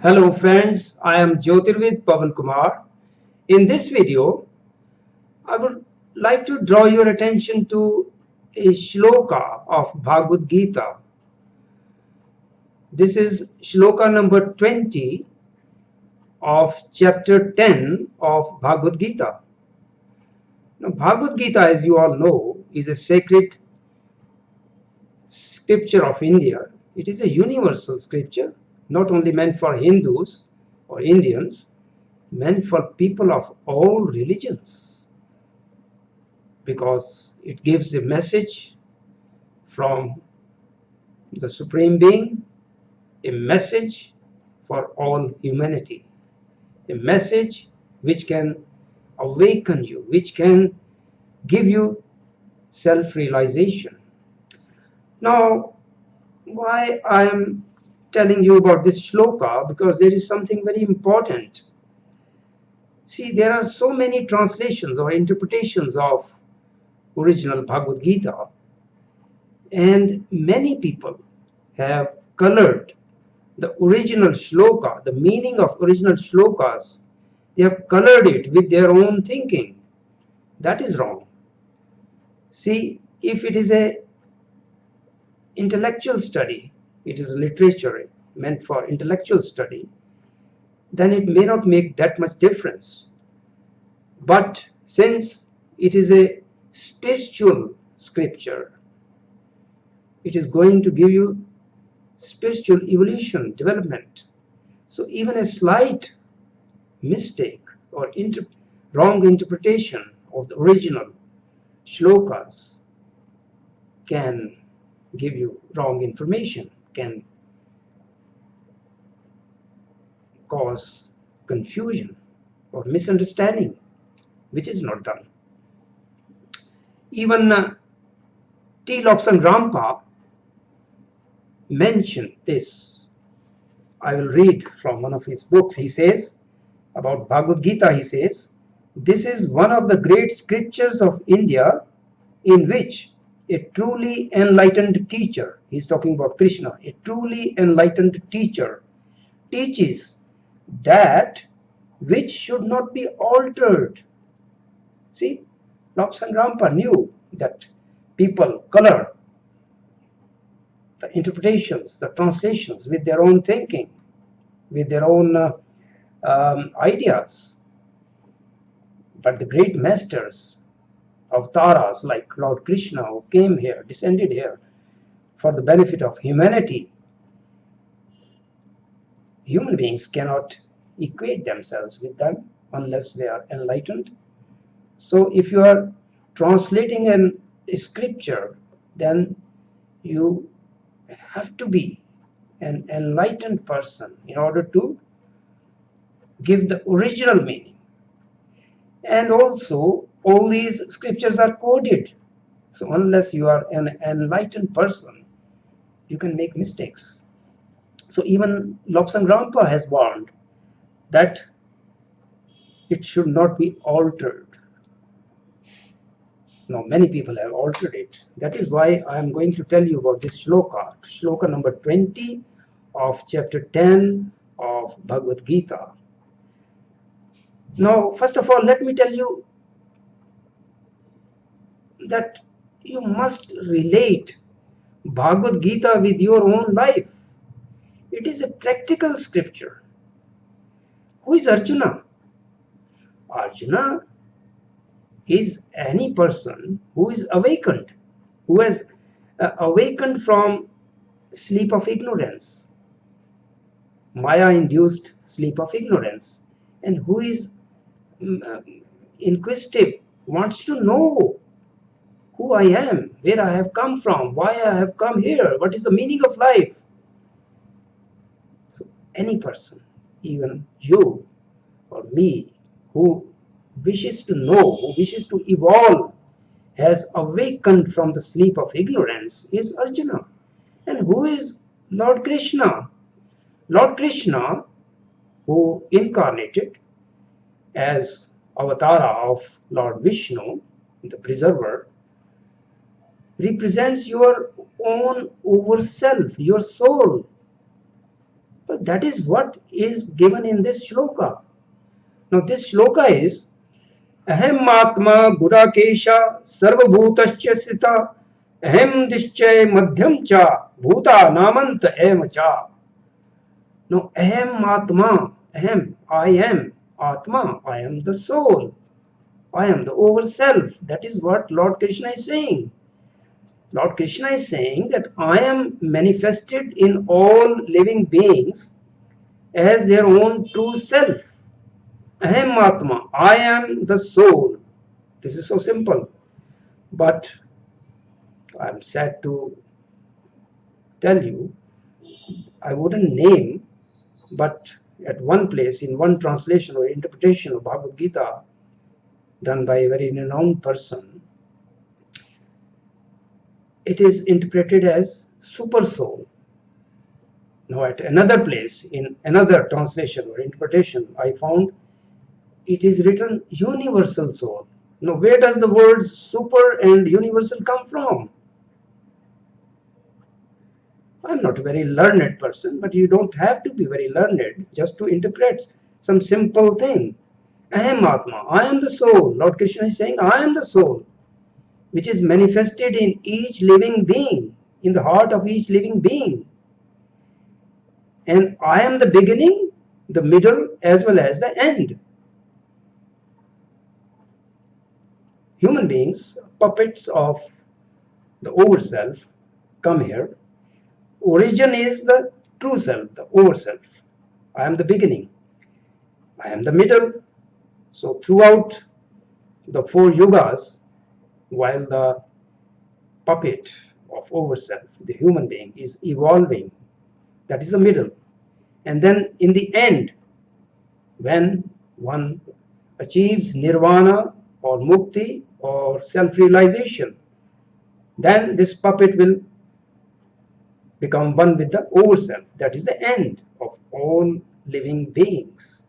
Hello friends, I am Jyotirvid Pavan Kumar. In this video, I would like to draw your attention to a shloka of Bhagavad Gita. This is shloka number 20 of chapter 10 of Bhagavad Gita. Now, Bhagavad Gita, as you all know, is a sacred scripture of India. It is a universal scripture, not only meant for Hindus or Indians, meant for people of all religions, because it gives a message from the Supreme Being, a message for all humanity, a message which can awaken you, which can give you self-realization. Now, why I am telling you about this shloka? Because there is something very important. See, there are so many translations or interpretations of original Bhagavad Gita, and many people have colored the original shloka, the meaning of original shlokas. They have colored it with their own thinking. That is wrong. See, if it is a intellectual study, it is literature meant for intellectual study, then it may not make that much difference. But since it is a spiritual scripture, it is going to give you spiritual evolution, development. So even a slight mistake or wrong interpretation of the original shlokas can give you wrong information, can cause confusion or misunderstanding, which is not done. Even T.Lobsang mentioned this. I will read from one of his books. He says about Bhagavad Gita, he says, "This is one of the great scriptures of India in which a truly enlightened teacher," he's talking about Krishna, "a truly enlightened teacher teaches that which should not be altered." See, Lobsang Rampa knew that people color the interpretations, the translations with their own thinking, with their own ideas. But the great masters, avatars like Lord Krishna, who came here, descended here for the benefit of humanity, human beings cannot equate themselves with them unless they are enlightened. So if you are translating a scripture, then you have to be an enlightened person in order to give the original meaning. And also, all these scriptures are coded. So unless you are an enlightened person, you can make mistakes. So even Lobsang Rampa has warned that it should not be altered. Now, many people have altered it. That is why I am going to tell you about this shloka, shloka number 20 of chapter 10 of Bhagavad Gita. Now, first of all, let me tell you that you must relate Bhagavad Gita with your own life. It is a practical scripture. Who is Arjuna? Arjuna is any person who is awakened, who has awakened from sleep of ignorance, Maya-induced sleep of ignorance, and who is inquisitive, wants to know who I am, where I have come from, why I have come here, what is the meaning of life. So any person, even you or me, who wishes to know, who wishes to evolve, has awakened from the sleep of ignorance, is Arjuna. And who is Lord Krishna? Lord Krishna, who incarnated as avatara of Lord Vishnu, the preserver, represents your own over self, your soul. But that is what is given in this shloka. Now this shloka is Aham Atma Gudakesha Sarvabhutascha Sita Aham Dischay Madhyam Cha Bhuta Namanta Ema Cha. Now Aham Atma, Aham, I am Atma, I am the soul, I am the over self. That is what Lord Krishna is saying. Lord Krishna is saying that I am manifested in all living beings as their own true self. Aham Atma, I am the soul. This is so simple. But I'm sad to tell you, I wouldn't name, but at one place, in one translation or interpretation of Bhagavad Gita, done by a very renowned person, it is interpreted as super soul. Now, at another place, in another translation or interpretation, I found it is written universal soul. Now, where does the words super and universal come from? I'm not a very learned person, but you don't have to be very learned just to interpret some simple thing. Aham Atma, I am the soul. Lord Krishna is saying, I am the soul, which is manifested in each living being, in the heart of each living being. And I am the beginning, the middle, as well as the end. Human beings, puppets of the over self, come here. Origin is the true self, the over self. I am the beginning. I am the middle. So throughout the four yugas, while the puppet of over self, the human being, is evolving, that is the middle. And then in the end, when one achieves nirvana or mukti or self-realization, then this puppet will become one with the over self. That is the end of all living beings.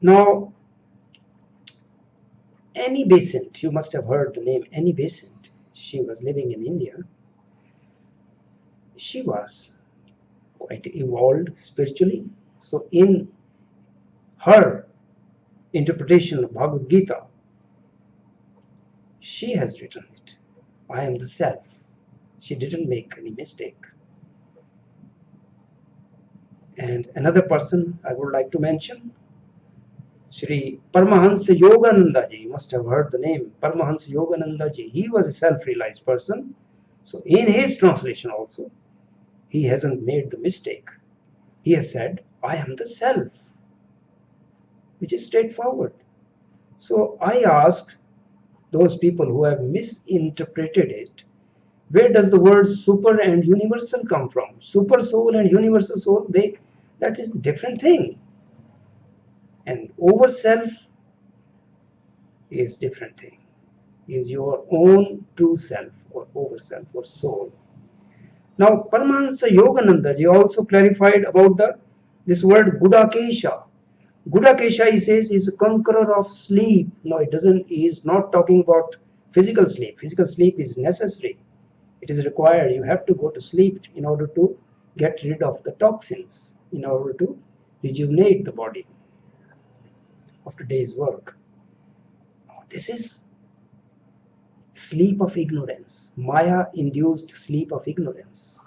Now, Annie Besant, you must have heard the name Annie Besant. She was living in India. She was quite evolved spiritually. So in her interpretation of Bhagavad Gita, she has written it. I am the self. She didn't make any mistake. And another person I would like to mention, Sri Paramahansa Yogananda ji. You must have heard the name Paramahansa Yogananda ji. He was a self-realized person. So in his translation also, he hasn't made the mistake. He has said, I am the self, which is straightforward. So I asked those people who have misinterpreted it, where does the word super and universal come from? Super soul and universal soul, that is a different thing. And over self is different thing. Is your own true self or over self or soul. Now Paramahansa Yogananda ji also clarified about this word Gudakesha. Gudakesha, he says, is a conqueror of sleep. No, it doesn't. He is not talking about physical sleep. Physical sleep is necessary. It is required. You have to go to sleep in order to get rid of the toxins, in order to rejuvenate the body after day's work. This is sleep of ignorance, Maya-induced sleep of ignorance.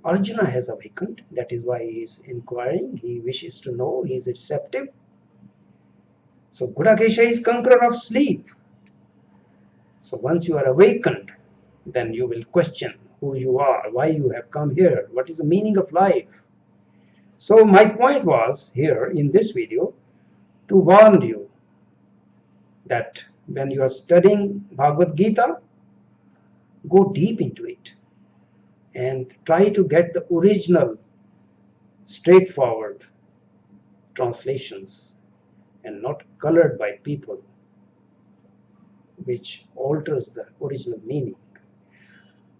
Arjuna has awakened. That is why he is inquiring. He wishes to know. He is receptive. So Gudakesha is conqueror of sleep. So once you are awakened, then you will question who you are, why you have come here, what is the meaning of life. So my point was here in this video to warn you that when you are studying Bhagavad Gita, go deep into it and try to get the original, straightforward translations and not colored by people, which alters the original meaning.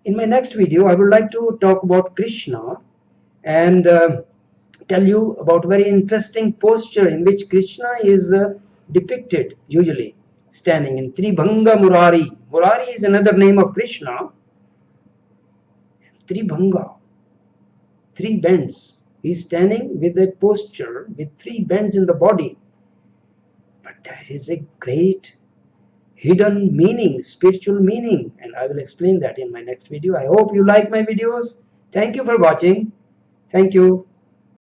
In my next video, I would like to talk about Krishna and tell you about very interesting posture in which Krishna is depicted, usually standing in Tribhanga Murari. Murari is another name of Krishna. Tribhanga, three bends. He's standing with a posture with 3 bends in the body. But there is a great hidden meaning, spiritual meaning, and I will explain that in my next video. I hope you like my videos. Thank you for watching. Thank you.